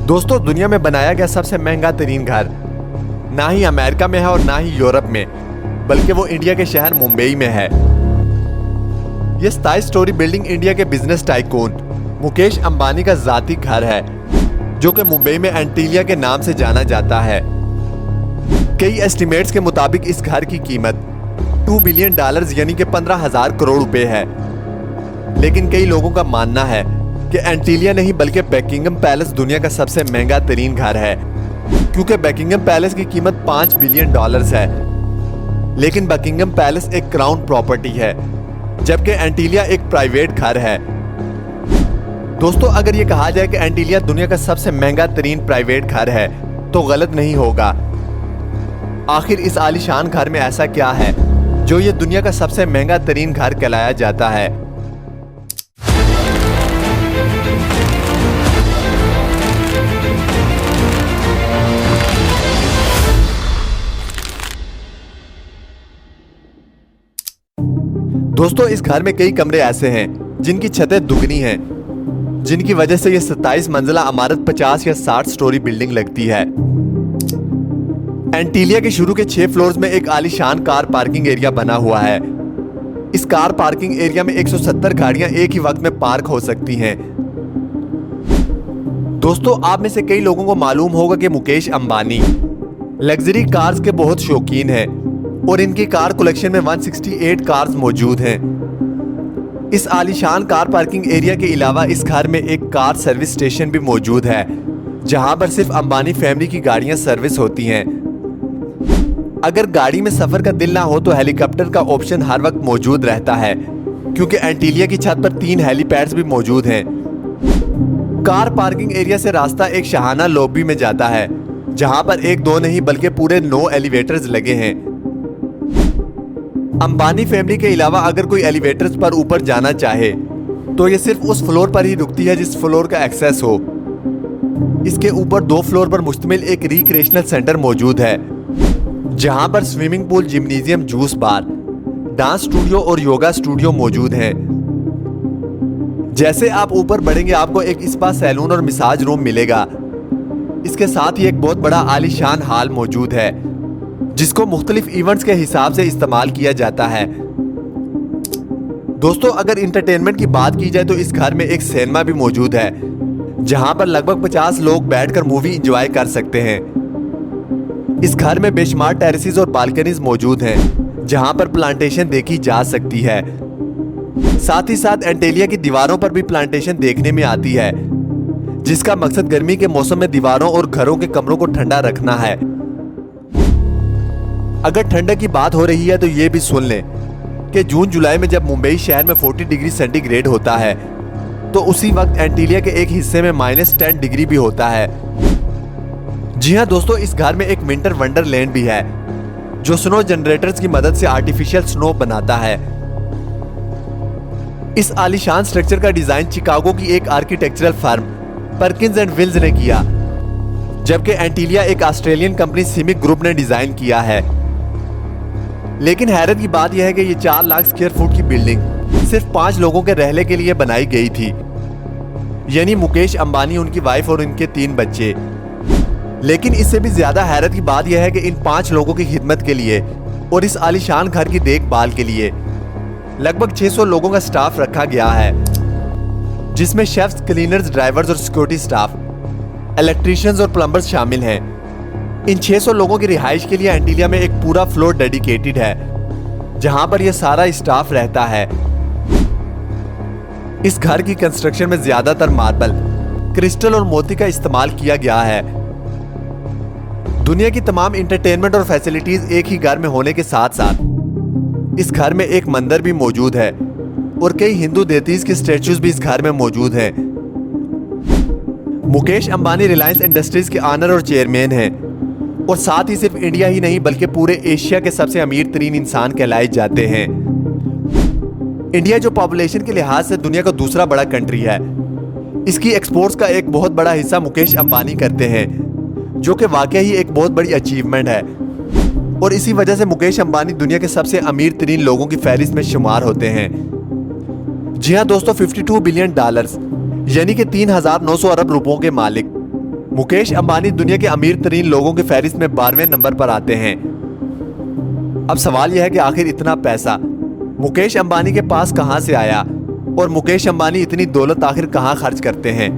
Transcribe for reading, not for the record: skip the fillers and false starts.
दोस्तों, दुनिया में बनाया गया सबसे महंगा तरीन घर ना ही अमेरिका में है और ना ही यूरोप में, बल्कि वो इंडिया के शहर मुंबई में है। ये 27 स्टोरी बिल्डिंग इंडिया के बिजनेस टाइकून मुकेश अंबानी का जाती घर है, जो कि मुंबई में एंटीलिया के नाम से जाना जाता है। कई एस्टिमेट्स के मुताबिक इस घर की कीमत $2 बिलियन यानी कि 15,000 करोड़ रुपए है। लेकिन कई लोगों का मानना है कि एंटीलिया नहीं बल्कि बकिंघम पैलेस दुनिया का सबसे महंगा तरीन घर है, क्योंकि बकिंघम पैलेस की कीमत $5 बिलियन है। लेकिन बकिंघम पैलेस एक क्राउन प्रॉपर्टी है, जबकि एंटीलिया एक प्राइवेट घर है। दोस्तों, अगर ये कहा जाए कि एंटीलिया दुनिया का सबसे महंगा तरीन प्राइवेट घर है तो गलत नहीं होगा। आखिर इस आलीशान घर में ऐसा क्या है जो ये दुनिया का सबसे महंगा तरीन घर कहलाया जाता है। दोस्तों, इस घर में कई कमरे ऐसे हैं जिनकी छतें दुगनी हैं, जिनकी वजह से ये 27 मंजिला इमारत 50 या 60 स्टोरी बिल्डिंग लगती है। एंटीलिया के शुरू के 6 फ्लोर्स में एक आलीशान कार पार्किंग एरिया बना हुआ है। इस कार पार्किंग एरिया में 170 गाड़ियां एक ही वक्त में पार्क हो सकती हैं। दोस्तों, आप में से कई लोगों को मालूम होगा कि मुकेश अंबानी लग्जरी कार्स के बहुत शौकीन हैं और इनकी कार कलेक्शन में 168 कार्स मौजूद हैं। इस आलीशान कार पार्किंग एरिया के अलावा इस घर में एक कार सर्विस स्टेशन भी मौजूद है, जहां पर सिर्फ अंबानी फैमिली की गाड़ियां सर्विस होती हैं। अगर गाड़ी में सफर का दिल ना हो तो हेलीकॉप्टर का ऑप्शन हर वक्त मौजूद रहता है, क्योंकि एंटीलिया की छत पर 3 हेलीपैड्स भी मौजूद हैं। कार पार्किंग एरिया से रास्ता एक शाहाना लॉबी में जाता है, जहां पर 1-2 नहीं बल्कि पूरे 9 एलिवेटर्स लगे हैं। अंबानी फैमिली के अलावा अगर कोई एलिवेटर्स पर ऊपर जाना चाहे तो ये सिर्फ उस फ्लोर पर ही रुकती है जिस फ्लोर का एक्सेस हो। इसके ऊपर 2 फ्लोर पर मुश्तमिल एक रिक्रिएशनल सेंटर मौजूद है, जहां पर स्विमिंग पूल, जिम्नेजियम, जूस बार, डांस स्टूडियो और योगा स्टूडियो मौजूद हैं। जैसे आप ऊपर बढ़ेंगे आपको एक स्पा, सैलून और मसाज रूम मिलेगा। इसके साथ ही एक बहुत बड़ा आलीशान हॉल मौजूद है, जिसको मुख्तलिफ इवेंट्स के हिसाब से इस्तेमाल किया जाता है। दोस्तों, अगर इंटरटेनमेंट की बात की जाए तो इस घर में एक सिनेमा भी मौजूद है, जहां पर लगभग 50 लोग बैठकर मूवी एंजॉय कर सकते हैं। इस घर में बेशुमार टेरेसेस और बालकनीज मौजूद हैं, जहां पर प्लांटेशन देखी जा सकती है। साथ ही साथ एंटीलिया की दीवारों पर भी प्लांटेशन देखने में आती है, जिसका मकसद गर्मी के मौसम में दीवारों और घरों के कमरों को ठंडा रखना है। अगर ठंडक की बात हो रही है तो ये भी सुन लें कि जून जुलाई में जब मुंबई शहर में 40 डिग्री सेंटीग्रेड होता है, तो उसी वक्त एंटीलिया के एक हिस्से में -10 डिग्री भी होता है। जी हाँ दोस्तों, इस घर में एक विंटर वंडरलैंड भी है, जो स्नो जनरेटर्स की मदद से आर्टिफिशियल स्नो बनाता है। इस आलीशान स्ट्रक्चर का डिजाइन शिकागो की एक architectural firm Perkins and Wills ने किया, जबकि एंटीलिया एक ऑस्ट्रेलियन कंपनी सिमिक ग्रुप ने डिजाइन किया है। लेकिन हैरत की बात यह है कि ये 4 लाख स्क्वायर फुट की बिल्डिंग सिर्फ 5 लोगों के रहने के लिए बनाई गई थी, यानी मुकेश अंबानी, उनकी वाइफ और उनके 3 बच्चे। लेकिन इससे भी ज्यादा हैरत की बात यह है कि इन 5 लोगों की खिदमत के लिए और इस आलीशान घर की देखभाल के लिए लगभग 600 लोगों का स्टाफ रखा गया है, जिसमें शेफ्स, क्लीनर्स, ड्राइवर्स और सिक्योरिटी स्टाफ, इलेक्ट्रीशियंस और प्लम्बर्स शामिल हैं। इन 600 लोगों की रिहाइश के लिए एंटीलिया में एक पूरा फ्लोर डेडिकेटेड है, जहां पर यह सारा स्टाफ रहता है। इस घर की कंस्ट्रक्शन में ज्यादातर मार्बल, क्रिस्टल और मोती का इस्तेमाल किया गया है। दुनिया की तमाम इंटरटेनमेंट और फैसिलिटीज एक ही घर में होने के साथ साथ इस घर में एक मंदिर भी मौजूद है और कई हिंदू देवताओं के स्टैचूज भी इस घर में मौजूद हैं। मुकेश अंबानी रिलायंस इंडस्ट्रीज के ऑनर और चेयरमैन हैं, और साथ ही सिर्फ इंडिया ही नहीं बल्कि पूरे एशिया के सबसे अमीर तरीन इंसान कहलाए जाते हैं। इंडिया जो पॉपुलेशन के लिहाज से दुनिया का दूसरा बड़ा कंट्री है, इसकी एक्सपोर्ट्स का एक बहुत बड़ा हिस्सा मुकेश अंबानी करते हैं, जो कि वाकई ही एक बहुत बड़ी अचीवमेंट है। और इसी वजह से मुकेश अंबानी दुनिया के सबसे अमीर तरीन लोगों की फहरिस्त में शुमार होते हैं। जी हाँ दोस्तों, $52 बिलियन यानी कि 3,900 अरब रुपयों के मालिक मुकेश अंबानी दुनिया के अमीर तरीन लोगों की फहरिस्त में 12वें नंबर पर आते हैं। अब सवाल यह है कि आखिर इतना पैसा मुकेश अंबानी के पास कहां से आया और मुकेश अंबानी इतनी दौलत आखिर कहां खर्च करते हैं।